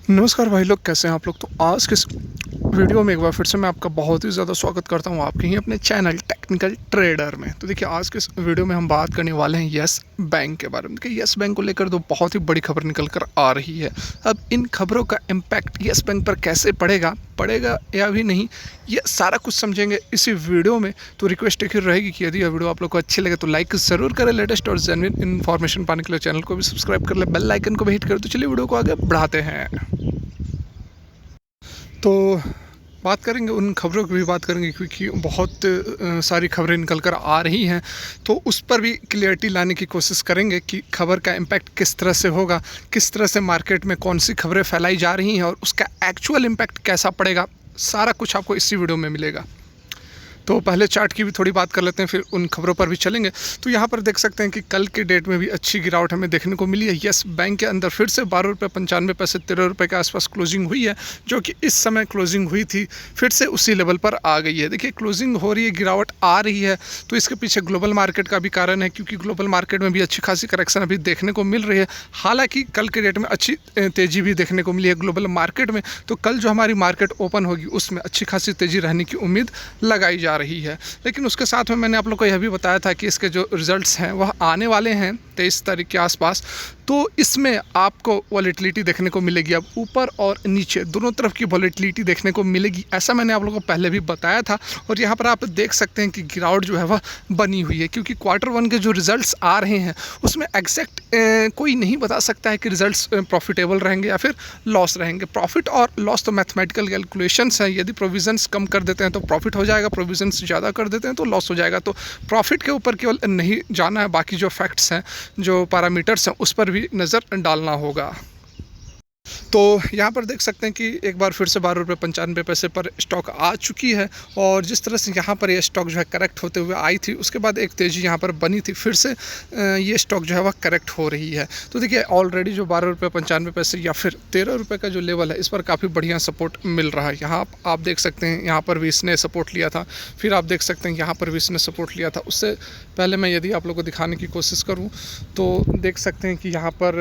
नमस्कार भाई लोग, कैसे हैं आप लोग। तो आज के इस वीडियो में एक बार फिर से मैं आपका बहुत ही ज़्यादा स्वागत करता हूं आपके ही अपने चैनल टेक्निकल ट्रेडर में। तो देखिए, आज के इस वीडियो में हम बात करने वाले हैं यस बैंक के बारे में। देखिए, यस बैंक को लेकर दो बहुत ही बड़ी खबर निकल कर आ रही है। अब इन खबरों का इम्पैक्ट यस बैंक पर कैसे पड़ेगा पड़ेगा या भी नहीं, ये सारा कुछ समझेंगे इसी वीडियो में। तो रिक्वेस्ट एक ही रहेगी कि यदि यह वीडियो आप लोग को अच्छी लगे तो लाइक ज़रूर करें। लेटेस्ट और जेन्युइन इन्फॉर्मेशन पाने के लिए चैनल को भी सब्सक्राइब कर ले, बेल आइकन को भी हिट करें। तो चलिए वीडियो को आगे बढ़ाते हैं। तो बात करेंगे, उन खबरों की भी बात करेंगे क्योंकि बहुत सारी खबरें निकल कर आ रही हैं। तो उस पर भी क्लियरिटी लाने की कोशिश करेंगे कि खबर का इम्पैक्ट किस तरह से होगा, किस तरह से मार्केट में कौन सी खबरें फैलाई जा रही हैं और उसका एक्चुअल इम्पैक्ट कैसा पड़ेगा। सारा कुछ आपको इसी वीडियो में मिलेगा। तो पहले चार्ट की भी थोड़ी बात कर लेते हैं, फिर उन खबरों पर भी चलेंगे। तो यहाँ पर देख सकते हैं कि कल के डेट में भी अच्छी गिरावट हमें देखने को मिली है। यस बैंक के अंदर फिर से 12.95 रुपये 13 रुपये के आसपास क्लोजिंग हुई है, जो कि इस समय क्लोजिंग हुई थी फिर से उसी लेवल पर आ गई है। देखिए, क्लोजिंग हो रही है, गिरावट आ रही है, तो इसके पीछे ग्लोबल मार्केट का भी कारण है, क्योंकि ग्लोबल मार्केट में भी अच्छी खासी करेक्शन अभी देखने को मिल रही है। हालांकि कल के डेट में अच्छी तेज़ी भी देखने को मिली है ग्लोबल मार्केट में। तो कल जो हमारी मार्केट ओपन होगी उसमें अच्छी खासी तेज़ी रहने की उम्मीद लगाई जा रही है। लेकिन उसके साथ में मैंने आप लोग को यह भी बताया था कि इसके जो रिजल्ट्स हैं वह आने वाले हैं 23 तारीख के आसपास। तो इसमें आपको वॉलेटिलिटी देखने को मिलेगी। अब ऊपर और नीचे दोनों तरफ की वॉलेटिलिटी देखने को मिलेगी, ऐसा मैंने आप लोगों को पहले भी बताया था। और यहाँ पर आप देख सकते हैं कि गिरावट जो है वह बनी हुई है, क्योंकि Q1 के जो रिजल्ट्स आ रहे हैं उसमें एग्जैक्ट कोई नहीं बता सकता है कि रिजल्ट्स प्रॉफिटेबल रहेंगे या फिर लॉस रहेंगे। प्रॉफिट और लॉस तो मैथमेटिकल कैलकुलेशंस हैं। यदि प्रोविजंस कम कर देते हैं तो प्रॉफिट हो जाएगा, प्रोविजंस ज़्यादा कर देते हैं तो लॉस हो जाएगा। तो प्रॉफिट के ऊपर केवल नहीं जाना है, बाकी जो फैक्ट्स हैं, जो पैरामीटर्स हैं, उस पर भी नज़र डालना होगा। तो यहाँ पर देख सकते हैं कि एक बार फिर से 12.95 रुपये पर स्टॉक आ चुकी है। और जिस तरह से यहाँ पर ये स्टॉक जो है करेक्ट होते हुए आई थी, उसके बाद एक तेज़ी यहाँ पर बनी थी, फिर से ये स्टॉक जो है वह करेक्ट हो रही है। तो देखिए, ऑलरेडी जो 12.95 रुपये या फिर 13 रुपये का जो लेवल है, इस पर काफ़ी बढ़िया सपोर्ट मिल रहा है। यहाँ आप देख सकते हैं, यहाँ पर भी इसने सपोर्ट लिया था, फिर आप देख सकते हैं यहाँ पर भी इसने सपोर्ट लिया था। उससे पहले मैं यदि आप लोग को दिखाने की कोशिश करूँ तो देख सकते हैं कि यहाँ पर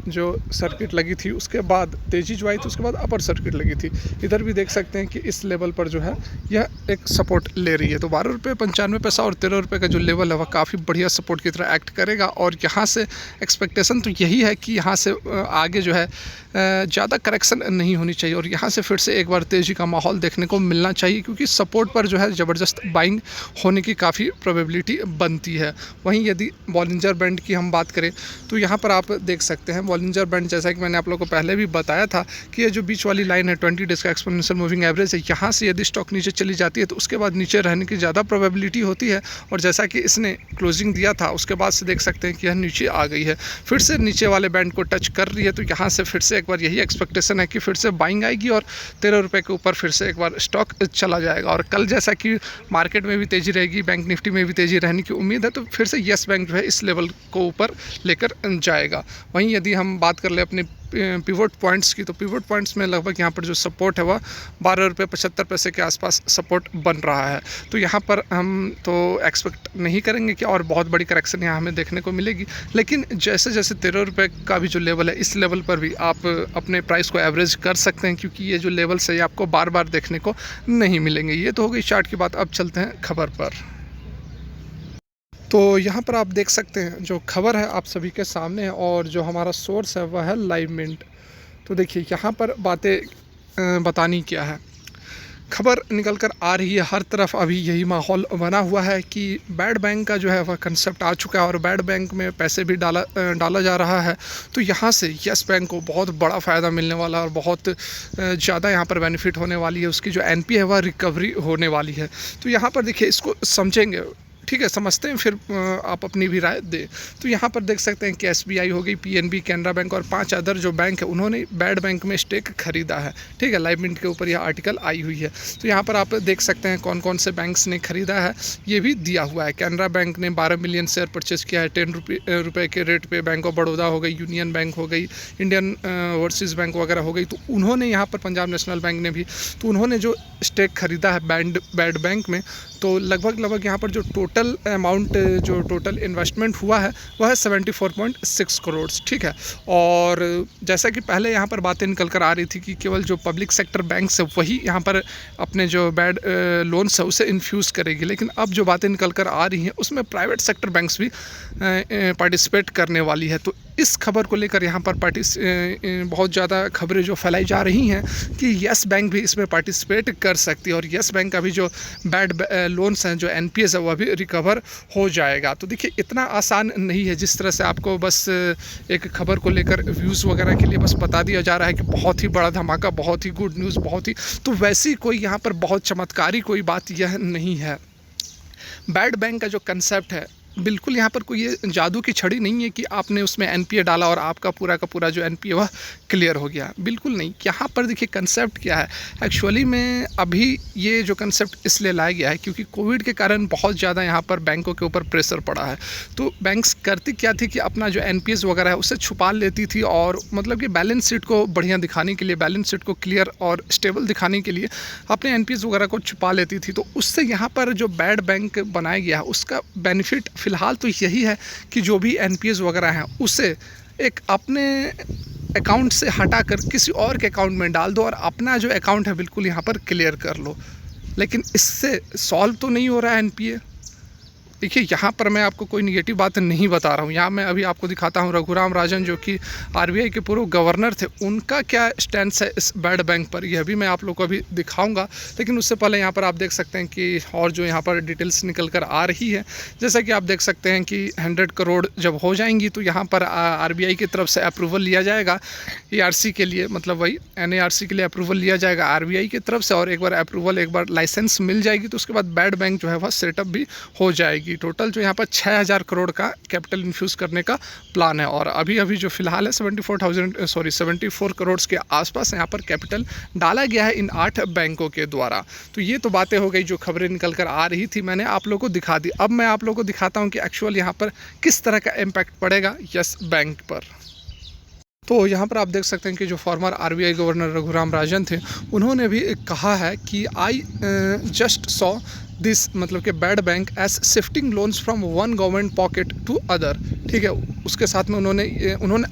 जो सर्किट लगी थी उसके बाद तेज़ी जो आई थी, उसके बाद अपर सर्किट लगी थी। इधर भी देख सकते हैं कि इस लेवल पर जो है यह एक सपोर्ट ले रही है। तो 12.95 रुपये और 13 रुपये का जो लेवल है वह काफ़ी बढ़िया सपोर्ट की तरह एक्ट करेगा। और यहाँ से एक्सपेक्टेशन तो यही है कि यहाँ से आगे जो है ज़्यादा करेक्शन नहीं होनी चाहिए और यहाँ से फिर से एक बार तेज़ी का माहौल देखने को मिलना चाहिए, क्योंकि सपोर्ट पर जो है ज़बरदस्त बाइंग होने की काफ़ी प्रोबेबिलिटी बनती है। वहीं यदि बॉलिंजर बैंड की हम बात करें तो यहाँ पर आप देख सकते हैं बॉलिंजर बैंड, जैसा कि मैंने आप लोगों को पहले भी बताया था कि ये जो बीच वाली लाइन है 20 डेज़ का एक्सपोनेंशियल मूविंग एवरेज है, यहाँ से यदि स्टॉक नीचे चली जाती है तो उसके बाद नीचे रहने की ज़्यादा प्रोबेबिलिटी होती है। और जैसा कि इसने क्लोजिंग दिया था उसके बाद से देख सकते हैं कि यह नीचे आ गई है, फिर से नीचे वाले बैंड को टच कर रही है। तो यहाँ से फिर से एक बार यही एक्सपेक्टेशन है कि फिर से बाइंग आएगी और 13 रुपये के ऊपर फिर से एक बार स्टॉक चला जाएगा। और कल जैसा कि मार्केट में भी तेज़ी रहेगी, बैंक निफ्टी में भी तेज़ी रहने की उम्मीद है, तो फिर से यस बैंक जो है इस लेवल को ऊपर लेकर जाएगा। वहीं यदि हम बात कर ले अपने पिवट पॉइंट्स की, तो पिवट पॉइंट्स में लगभग यहाँ पर जो सपोर्ट है वह 12.75 रुपये के आसपास सपोर्ट बन रहा है। तो यहाँ पर हम तो एक्सपेक्ट नहीं करेंगे कि और बहुत बड़ी करेक्शन यहाँ हमें देखने को मिलेगी, लेकिन जैसे जैसे 13 रुपये का भी जो लेवल है, इस लेवल पर भी आप अपने प्राइस को एवरेज कर सकते हैं, क्योंकि ये जो लेवल्स है ये आपको बार बार देखने को नहीं मिलेंगे। ये तो हो गई चार्ट की बात। अब चलते हैं खबर पर। तो यहाँ पर आप देख सकते हैं जो खबर है आप सभी के सामने है, और जो हमारा सोर्स है वह है लाइव मिंट। तो देखिए, यहाँ पर बातें बतानी क्या है। खबर निकल कर आ रही है, हर तरफ अभी यही माहौल बना हुआ है कि बैड बैंक का जो है वह कंसेप्ट आ चुका है और बैड बैंक में पैसे भी डाला जा रहा है। तो यहाँ से यस बैंक को बहुत बड़ा फ़ायदा मिलने वाला है और बहुत ज़्यादा यहाँ पर बेनिफिट होने वाली है। उसकी जो एनपी है वह रिकवरी होने वाली है। तो यहाँ पर देखिए, इसको समझेंगे, ठीक है, समझते हैं, फिर आप अपनी भी राय दें। तो यहाँ पर देख सकते हैं कि एसबीआई हो गई, पीएनबी, कैनरा बैंक और 5 अदर जो बैंक है उन्होंने बैड बैंक में स्टेक खरीदा है। ठीक है, लाइव मिंट के ऊपर यह आर्टिकल आई हुई है। तो यहाँ पर आप देख सकते हैं कौन कौन से बैंक्स ने खरीदा है, ये भी दिया हुआ है। कैनरा बैंक ने 12 मिलियन शेयर परचेज़ किया है 10 रुपये के रेट पे। बैंक ऑफ बड़ौदा हो गई, यूनियन बैंक हो गई, इंडियन ओवरसीज़ बैंक वगैरह हो गई। तो उन्होंने यहाँ पर पंजाब नेशनल बैंक ने भी, तो उन्होंने जो स्टेक खरीदा है बैड बैंक में, तो लगभग यहाँ पर जो टोटल अमाउंट, जो टोटल इन्वेस्टमेंट हुआ है वह है 74.6 करोड़, ठीक है। और जैसा कि पहले यहाँ पर बातें निकल कर आ रही थी कि केवल जो पब्लिक सेक्टर बैंक्स है वही यहाँ पर अपने जो बैड लोन्स है उसे इन्फ्यूज़ करेगी, लेकिन अब जो बातें निकल कर आ रही हैं उसमें प्राइवेट सेक्टर बैंक्स भी पार्टिसिपेट करने वाली है। तो इस खबर को लेकर यहाँ पर बहुत ज़्यादा खबरें जो फैलाई जा रही हैं कि येस बैंक भी इसमें पार्टिसिपेट कर सकती है और येस बैंक का भी जो बैड लोन्स हैं, जो एनपीएस है, वह भी रिकवर हो जाएगा। तो देखिए इतना आसान नहीं है जिस तरह से आपको बस एक खबर को लेकर व्यूज़ वगैरह के लिए बस बता दिया जा रहा है कि बहुत ही बड़ा धमाका, बहुत ही गुड न्यूज़, बहुत ही, तो वैसी कोई यहाँ पर बहुत चमत्कारी कोई बात यह नहीं है। बैड बैंक का जो कंसेप्ट है, बिल्कुल यहाँ पर कोई ये जादू की छड़ी नहीं है कि आपने उसमें एनपीए डाला और आपका पूरा का पूरा जो एनपीए वह क्लियर हो गया, बिल्कुल नहीं। यहाँ पर देखिए कंसेप्ट क्या है, एक्चुअली में अभी ये जो कंसेप्ट इसलिए लाया गया है क्योंकि कोविड के कारण बहुत ज़्यादा यहाँ पर बैंकों के ऊपर प्रेशर पड़ा है। तो बैंक्स करती क्या थी कि अपना जो एनपीएस वगैरह है उसे छुपा लेती थी और मतलब कि बैलेंस शीट को बढ़िया दिखाने के लिए, बैलेंस शीट को क्लियर और स्टेबल दिखाने के लिए अपने एनपीएस वगैरह को छुपा लेती थी। तो उससे यहाँ पर जो बैड बैंक बनाया गया है उसका बेनिफिट फ़िलहाल तो यही है कि जो भी एनपीएस वगैरह हैं उसे एक अपने अकाउंट से हटाकर किसी और के अकाउंट में डाल दो और अपना जो अकाउंट है बिल्कुल यहाँ पर क्लियर कर लो। लेकिन इससे सॉल्व तो नहीं हो रहा है एनपीए। देखिए यहाँ पर मैं आपको कोई निगेटिव बात नहीं बता रहा हूँ, यहाँ मैं अभी आपको दिखाता हूँ रघुराम राजन जो कि आरबीआई के पूर्व गवर्नर थे, उनका क्या स्टैंड है इस बैड बैंक पर, यह भी मैं आप लोग को अभी दिखाऊंगा। लेकिन उससे पहले यहाँ पर आप देख सकते हैं कि और जो यहाँ पर डिटेल्स निकल कर आ रही है, जैसा कि आप देख सकते हैं कि 100 करोड़ जब हो जाएंगी तो यहाँ पर आरबीआई की तरफ से अप्रूवल लिया जाएगा एआरसी के लिए, मतलब वही एनएआरसी के लिए अप्रूवल लिया जाएगा आरबीआई की तरफ से, और एक बार अप्रूवल, एक बार लाइसेंस मिल जाएगी तो उसके बाद बैड बैंक जो है वह सेटअप भी हो जाएगी। टोटल जो यहाँ पर 6000 करोड़ का कैपिटल इन्फ्यूज़ करने का प्लान है और अभी जो फिलहाल है 74 करोड़ के आसपास यहाँ पर कैपिटल डाला गया है इन 8 बैंकों के द्वारा। तो ये तो बातें हो गई जो खबरें निकल कर आ रही थी, मैंने आप लोगों को दिखा दी। अब मैं आप लोगों को दिखाता हूँ कि एक्चुअल यहाँ पर किस तरह का इम्पैक्ट पड़ेगा येस बैंक पर। तो यहाँ पर आप देख सकते हैं कि जो farmer RBI governor Raghuram Rajan थे, उन्होंने भी कहा है कि आई जस्ट सॉ दिस, मतलब कि bad bank as shifting loans from one government pocket to other, ठीक है। उसके साथ में उन्होंने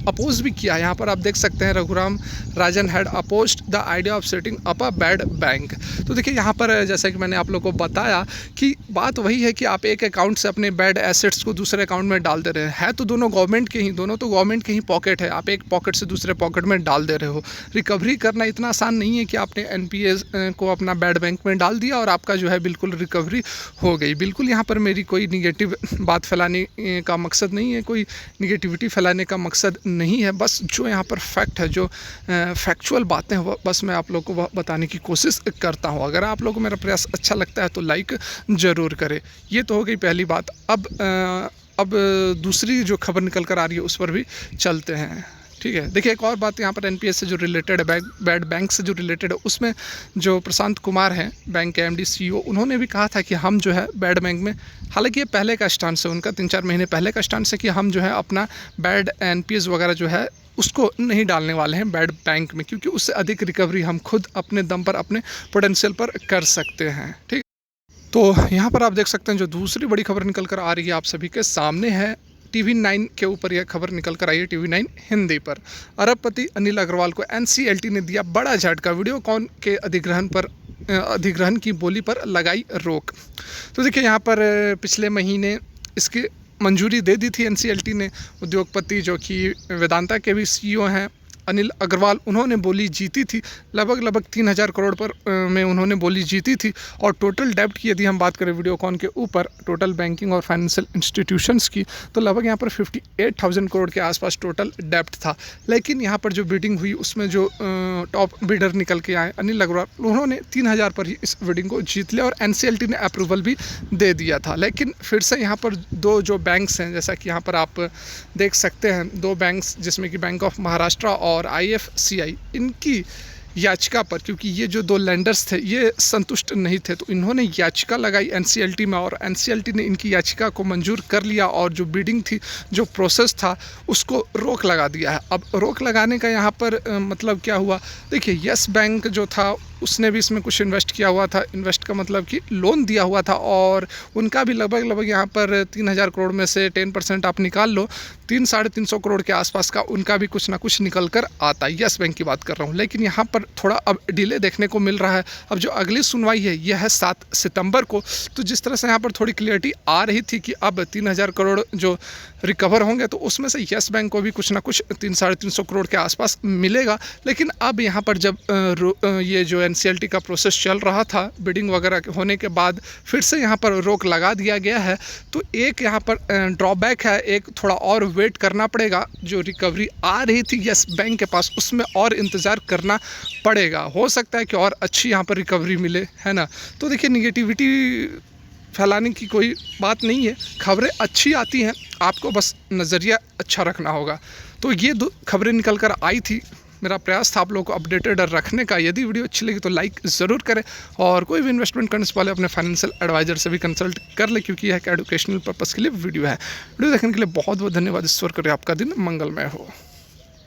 अपोज भी किया। यहाँ पर आप देख सकते हैं Raghuram Rajan had opposed the idea of setting up a bad bank. तो देखिए यहाँ पर जैसा कि मैंने आप लोगों को बताया कि बात वही है कि आप एक अकाउंट से अपने बैड एसेट्स को दूसरे अकाउंट में डाल दे रहे हैं, है तो दोनों गवर्नमेंट के ही, दोनों तो गवर्नमेंट के ही पॉकेट है, आप एक पॉकेट से दूसरे पॉकेट में डाल दे रहे हो। रिकवरी करना इतना आसान नहीं है कि आपने एनपीएस को अपना बैड बैंक में डाल दिया और आपका जो है बिल्कुल रिकवरी हो गई। बिल्कुल यहाँ पर मेरी कोई निगेटिव बात फैलाने का मकसद नहीं है, कोई निगेटिविटी फैलाने का मकसद नहीं है, बस जो यहाँ पर फैक्ट है, जो फैक्चुअल बातें हैं, बस मैं आप लोगों को बताने की कोशिश करता हूँ। अगर आप लोगों को मेरा प्रयास अच्छा लगता है तो लाइक ज़रूर करें। ये तो हो गई पहली बात। अब दूसरी जो खबर निकल कर आ रही है उस पर भी चलते हैं, ठीक है। देखिए एक और बात यहाँ पर एनपीएस से जो रिलेटेड है, बैड बैंक से जो रिलेटेड है, उसमें जो प्रशांत कुमार हैं बैंक के एमडी सीईओ, उन्होंने भी कहा था कि हम जो है बैड बैंक में, हालांकि ये पहले का स्टांस है उनका, 3-4 महीने पहले का स्टांस है कि हम जो है अपना बैड एनपीएस वगैरह जो है उसको नहीं डालने वाले हैं बैड बैंक में, क्योंकि उससे अधिक रिकवरी हम खुद अपने दम पर, अपने पोटेंशियल पर कर सकते हैं, ठीक। तो यहाँ पर आप देख सकते हैं जो दूसरी बड़ी खबर निकल कर आ रही है आप सभी के सामने है, TV9 के ऊपर यह खबर निकल कर आई है, TV9 हिंदी पर। अरबपति अनिल अग्रवाल को एनसीएलटी ने दिया बड़ा झटका, वीडियोकॉन के अधिग्रहण की बोली पर लगाई रोक। तो देखिए यहाँ पर पिछले महीने इसकी मंजूरी दे दी थी एनसीएलटी ने। उद्योगपति जो कि वेदांता के भी सीईओ हैं अनिल अग्रवाल, उन्होंने बोली जीती थी, लगभग 3000 करोड़ पर में उन्होंने बोली जीती थी। और टोटल डेब्ट की यदि हम बात करें वीडियोकॉन के ऊपर, टोटल बैंकिंग और फाइनेंशियल इंस्टीट्यूशंस की, तो लगभग यहाँ पर 58,000 करोड़ के आसपास टोटल डेब्ट था। लेकिन यहाँ पर जो बिडिंग हुई उसमें जो टॉप बिडर निकल के आए अनिल अग्रवाल, उन्होंने 3000 पर ही इस बिडिंग को जीत लिया और एनसीएलटी ने अप्रूवल भी दे दिया था। लेकिन फिर से यहाँ पर दो जो बैंक्स हैं, जैसा कि यहाँ पर आप देख सकते हैं, दो बैंक्स जिसमें कि बैंक ऑफ महाराष्ट्र और IFCI, इनकी याचिका पर, क्योंकि ये जो 2 लेंडर्स थे ये संतुष्ट नहीं थे, तो इन्होंने याचिका लगाई एनसीएलटी में और एनसीएलटी ने इनकी याचिका को मंजूर कर लिया और जो बिडिंग थी, जो प्रोसेस था, उसको रोक लगा दिया है। अब रोक लगाने का यहाँ पर मतलब क्या हुआ, देखिए यस बैंक जो था उसने भी इसमें कुछ इन्वेस्ट किया हुआ था। इन्वेस्ट का मतलब कि लोन दिया हुआ था और उनका भी लगभग यहाँ पर 3000 करोड़ में से 10% आप निकाल लो, 300-350 करोड़ के आसपास का उनका भी कुछ ना कुछ निकल कर आता है। यस बैंक की बात कर रहा हूँ, लेकिन यहाँ पर थोड़ा अब डिले देखने को मिल रहा है। अब जो अगली सुनवाई है यह है 7 सितंबर को। तो जिस तरह से यहाँ पर थोड़ी क्लियरिटी आ रही थी कि अब 3000 करोड़ जो रिकवर होंगे तो उसमें से यस बैंक को भी कुछ ना कुछ 300-350 करोड़ के आसपास मिलेगा। लेकिन अब यहाँ पर जब ये जो एनसीएलटी का प्रोसेस चल रहा था, बिडिंग वगैरह होने के बाद फिर से यहाँ पर रोक लगा दिया गया है, तो एक यहाँ पर ड्रॉबैक है, एक थोड़ा और वेट करना पड़ेगा। जो रिकवरी आ रही थी यस बैंक के पास उसमें और इंतज़ार करना पड़ेगा, हो सकता है कि और अच्छी यहाँ पर रिकवरी मिले, है ना। तो देखिए निगेटिविटी फैलाने की कोई बात नहीं है, खबरें अच्छी आती हैं, आपको बस नज़रिया अच्छा रखना होगा। तो ये 2 खबरें निकल कर आई थी, मेरा प्रयास था आप लोगों को अपडेटेड रखने का। यदि वीडियो अच्छी लगी तो लाइक ज़रूर करें और कोई भी इन्वेस्टमेंट करने से पहले अपने फाइनेंशियल एडवाइजर से भी कंसल्ट कर ले, क्योंकि यह एक एजुकेशनल पर्पज़ के लिए वीडियो है। वीडियो देखने के लिए बहुत बहुत धन्यवाद। ईश्वर करे आपका दिन मंगलमय हो।